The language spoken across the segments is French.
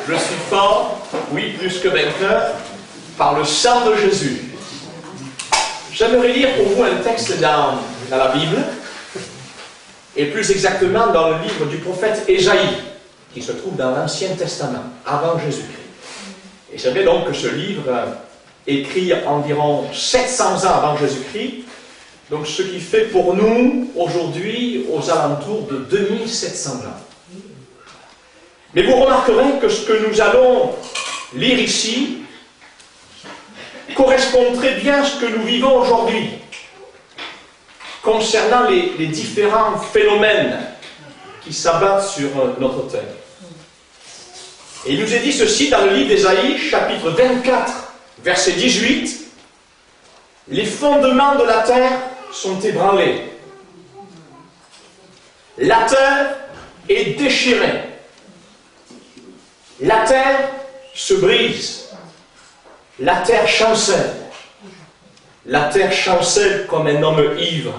Je suis fort, oui, plus que vainqueur, par le sang de Jésus. J'aimerais lire pour vous un texte dans la Bible, et plus exactement dans le livre du prophète Ésaïe, qui se trouve dans l'Ancien Testament, avant Jésus-Christ. Et j'aimerais donc que ce livre, écrit environ 700 ans avant Jésus-Christ, donc ce qui fait pour nous, aujourd'hui, aux alentours de 2700 ans. Mais vous remarquerez que ce que nous allons lire ici correspond très bien à ce que nous vivons aujourd'hui concernant les différents phénomènes qui s'abattent sur notre terre. Et il nous est dit ceci dans le livre d'Ésaïe, chapitre 24, verset 18. Les fondements de la terre sont ébranlés. La terre est déchirée. La terre se brise. La terre chancelle. La terre chancelle comme un homme ivre.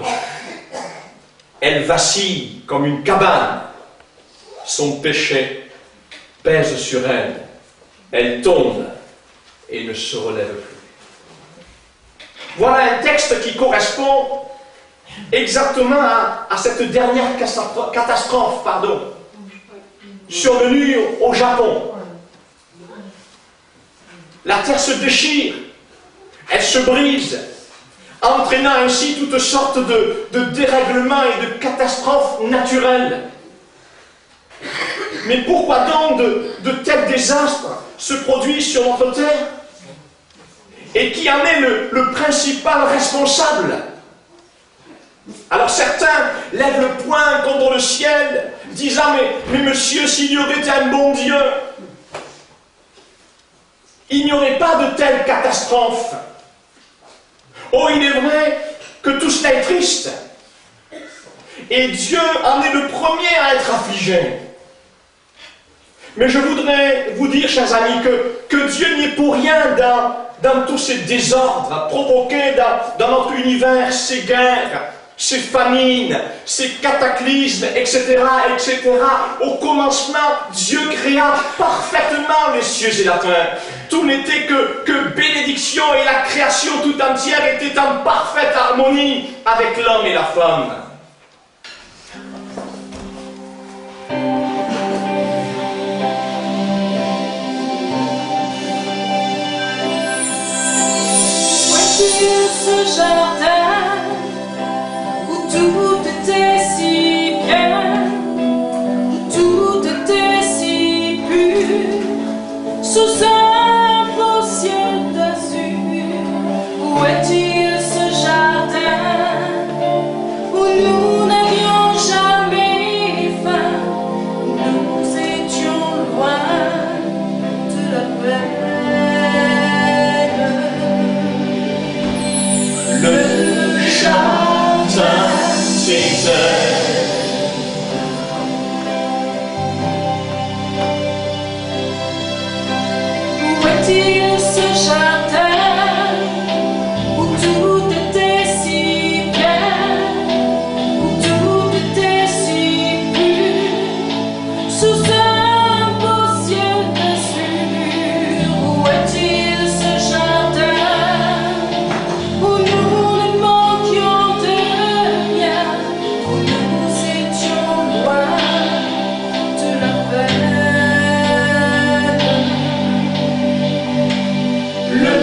Elle vacille comme une cabane. Son péché pèse sur elle. Elle tombe et ne se relève plus. Voilà un texte qui correspond exactement à cette dernière catastrophe, survenue au Japon. La terre se déchire, elle se brise, entraînant ainsi toutes sortes de dérèglements et de catastrophes naturelles. Mais pourquoi donc de tels désastres se produisent sur notre terre? Et qui en est le principal responsable? Alors certains lèvent le poing contre le ciel, disant mais monsieur, s'il y aurait un bon Dieu, il n'y aurait pas de telles catastrophes. Oh, il est vrai que tout cela est triste. Et Dieu en est le premier à être affligé. Mais je voudrais vous dire, chers amis, que Dieu n'y est pour rien dans tous ces désordres provoqués dans notre univers, ces guerres, ces famines, ces cataclysmes, etc., etc. Au commencement, Dieu créa parfaitement les cieux et la terre. Tout n'était que bénédiction et la création tout entière était en parfaite harmonie avec l'homme et la femme. Ce jardin où tout était si bien, où tout était si pur, sous un beau ciel d'azur. Où est-il ce jardin où nous n'avions jamais faim, où nous étions loin de la peine? Le jardin d'Éden. Où est-il ce jardin où tout était si bien, où tout était si pur, sous un beau ciel d'azur? Où est-il ce jardin où nous ne manquions de rien, où nous étions loin de la peine? Le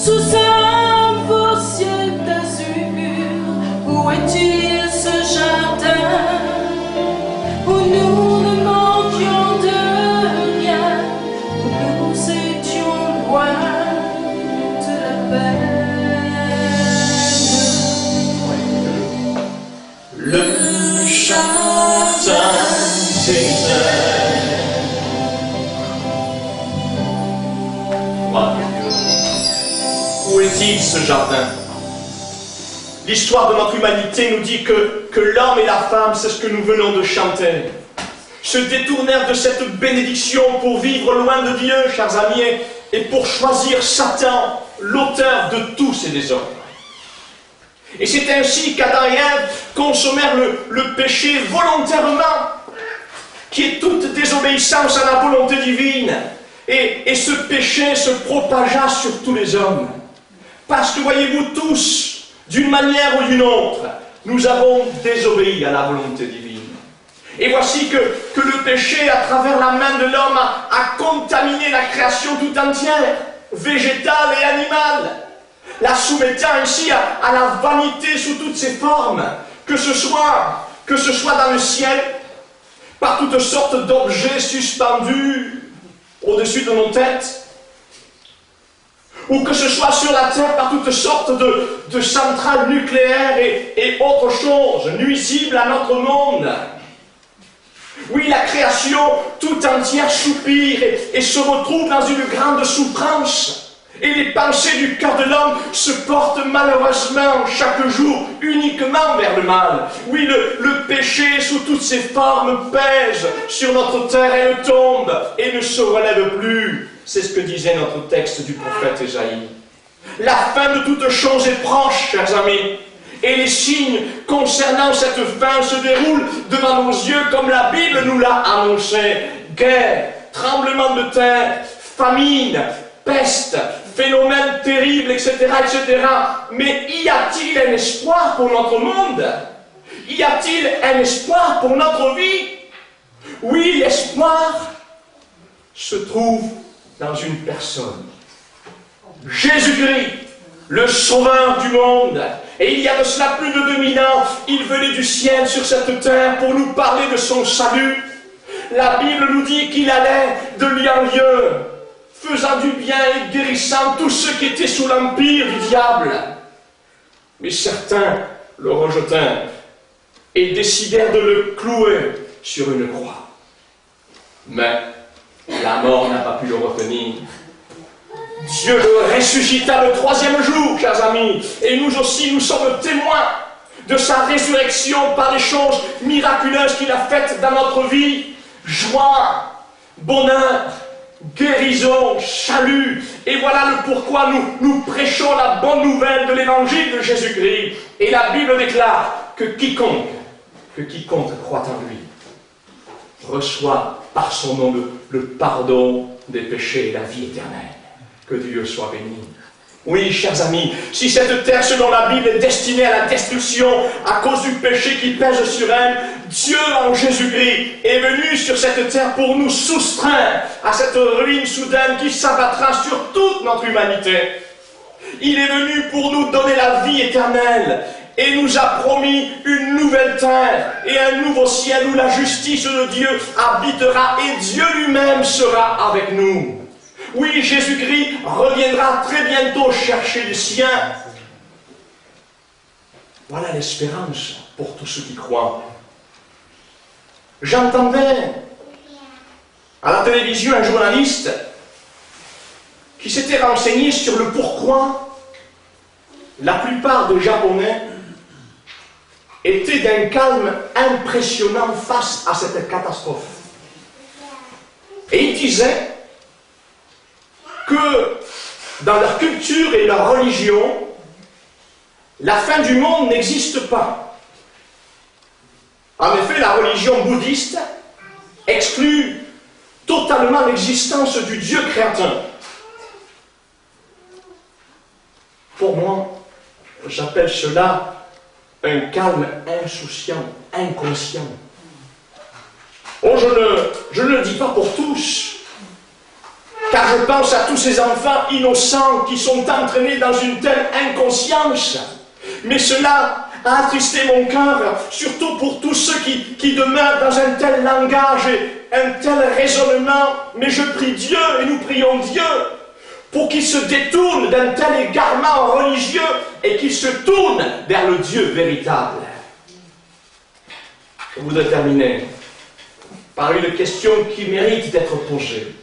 sous un beau ciel d'azur, où est-il ce jardin où nous ne manquions de rien, où nous étions loin de la peine? Le jardin d'Éden. Où est-il ce jardin? L'histoire de notre humanité nous dit que l'homme et la femme, c'est ce que nous venons de chanter, se détournèrent de cette bénédiction pour vivre loin de Dieu, chers amis, et pour choisir Satan, l'auteur de tous ces désordres. Et c'est ainsi qu'Adam et Ève consommèrent le péché volontairement, qui est toute désobéissance à la volonté divine. Et ce péché se propagea sur tous les hommes. Parce que, voyez-vous tous, d'une manière ou d'une autre, nous avons désobéi à la volonté divine. Et voici que le péché, à travers la main de l'homme, a contaminé la création tout entière, végétale et animale, la soumettant ainsi à la vanité sous toutes ses formes, que ce soit dans le ciel, par toutes sortes d'objets suspendus au-dessus de nos têtes, ou que ce soit sur la terre par toutes sortes de centrales nucléaires et autres choses nuisibles à notre monde. Oui, la création tout entière soupire et se retrouve dans une grande souffrance. Et les pensées du cœur de l'homme se portent malheureusement chaque jour uniquement vers le mal. Oui, le péché sous toutes ses formes pèse sur notre terre et elle tombe et ne se relève plus. C'est ce que disait notre texte du prophète Ésaïe. La fin de toute chose est proche, chers amis. Et les signes concernant cette fin se déroulent devant nos yeux comme la Bible nous l'a annoncé. Guerre, tremblement de terre, famine, peste, phénomènes terribles, etc., etc. Mais y a-t-il un espoir pour notre monde? Y a-t-il un espoir pour notre vie? Oui, l'espoir se trouve dans une personne. Jésus-Christ, le Sauveur du monde. Et il y a de cela plus de 2000 ans, il venait du ciel sur cette terre pour nous parler de son salut. La Bible nous dit qu'il allait de lieu en lieu, faisant du bien et guérissant tous ceux qui étaient sous l'empire du diable. Mais certains le rejetèrent et décidèrent de le clouer sur une croix. Mais la mort n'a pas pu le retenir. Dieu le ressuscita le 3e jour, chers amis, et nous aussi, nous sommes témoins de sa résurrection par les choses miraculeuses qu'il a faites dans notre vie. Joie, bonheur, guérison, salut. Et voilà le pourquoi nous prêchons la bonne nouvelle de l'évangile de Jésus-Christ. Et la Bible déclare que quiconque croit en lui reçoit par son nom le pardon des péchés et la vie éternelle. Que Dieu soit béni. Oui, chers amis, si cette terre, selon la Bible, est destinée à la destruction à cause du péché qui pèse sur elle, Dieu, en Jésus-Christ, est venu sur cette terre pour nous soustraire à cette ruine soudaine qui s'abattra sur toute notre humanité. Il est venu pour nous donner la vie éternelle et nous a promis une nouvelle terre et un nouveau ciel où la justice de Dieu habitera et Dieu lui-même sera avec nous. Oui, Jésus-Christ reviendra très bientôt chercher les siens. Voilà l'espérance pour tous ceux qui croient. J'entendais à la télévision un journaliste qui s'était renseigné sur le pourquoi la plupart des Japonais étaient d'un calme impressionnant face à cette catastrophe. Et il disait que dans leur culture et leur religion, la fin du monde n'existe pas. En effet, la religion bouddhiste exclut totalement l'existence du Dieu créateur. Pour moi, j'appelle cela un calme insouciant, inconscient. Oh, je ne le dis pas pour tous. Car je pense à tous ces enfants innocents qui sont entraînés dans une telle inconscience. Mais cela a attristé mon cœur, surtout pour tous ceux qui demeurent dans un tel langage et un tel raisonnement. Mais je prie Dieu, et nous prions Dieu, pour qu'ils se détournent d'un tel égarement religieux et qu'ils se tournent vers le Dieu véritable. Je voudrais terminer par une question qui mérite d'être posée.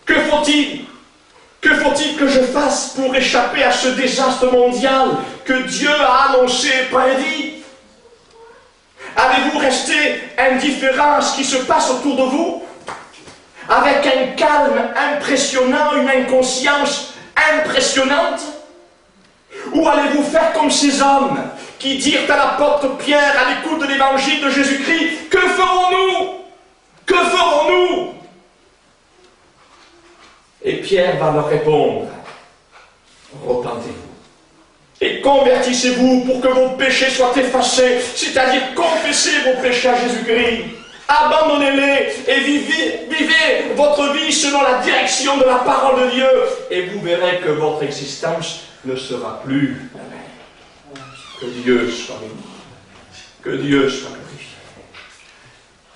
Que faut-il que je fasse pour échapper à ce désastre mondial que Dieu a annoncé et prédit? Allez-vous rester indifférent à ce qui se passe autour de vous, avec un calme impressionnant, une inconscience impressionnante? Ou allez-vous faire comme ces hommes qui dirent à l'apôtre Pierre à l'écoute de l'évangile de Jésus-Christ: que ferons-nous? Que ferons-nous? Et Pierre va leur répondre: repentez-vous et convertissez-vous pour que vos péchés soient effacés, c'est-à-dire confessez vos péchés à Jésus-Christ, abandonnez-les et vivez votre vie selon la direction de la parole de Dieu, et vous verrez que votre existence ne sera plus la même. Que Dieu soit béni, que Dieu soit glorifié.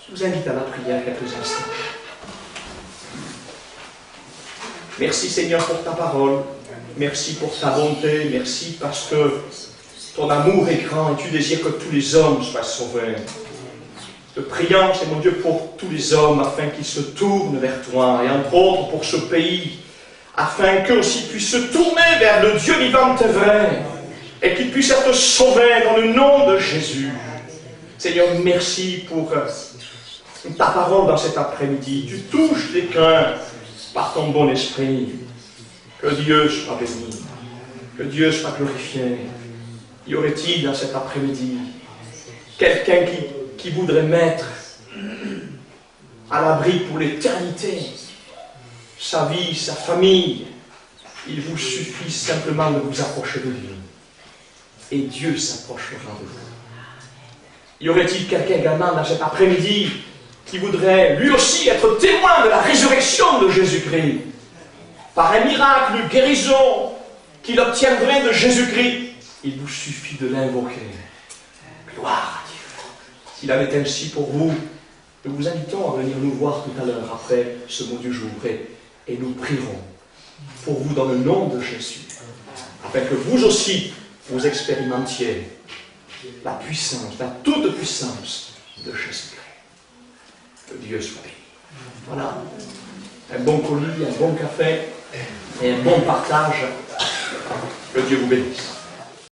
Je vous invite à la prière quelques instants. Merci Seigneur pour ta parole, merci pour ta bonté, merci parce que ton amour est grand et tu désires que tous les hommes soient sauvés. Te prions, c'est mon Dieu, pour tous les hommes afin qu'ils se tournent vers toi, et entre autres pour ce pays, afin qu'eux aussi puissent se tourner vers le Dieu vivant et vrai, et qu'ils puissent être sauvés dans le nom de Jésus. Seigneur, merci pour ta parole dans cet après-midi. Tu touches les cœurs par ton bon esprit. Que Dieu soit béni, que Dieu soit glorifié. Y aurait-il dans cet après-midi quelqu'un qui voudrait mettre à l'abri pour l'éternité sa vie, sa famille? Il vous suffit simplement de vous approcher de lui, et Dieu s'approchera de vous. Y aurait-il quelqu'un également dans cet après-midi qui voudrait lui aussi être témoin de la résurrection de Jésus-Christ, par un miracle de guérison qu'il obtiendrait de Jésus-Christ? Il vous suffit de l'invoquer. Gloire à Dieu. S'il en est ainsi pour vous, nous vous invitons à venir nous voir tout à l'heure après ce mot du jour, et nous prierons pour vous dans le nom de Jésus, afin que vous aussi, vous expérimentiez la puissance, la toute puissance de Jésus-Christ. Que Dieu soit béni. Voilà. Un bon colis, un bon café et un bon partage. Que Dieu vous bénisse.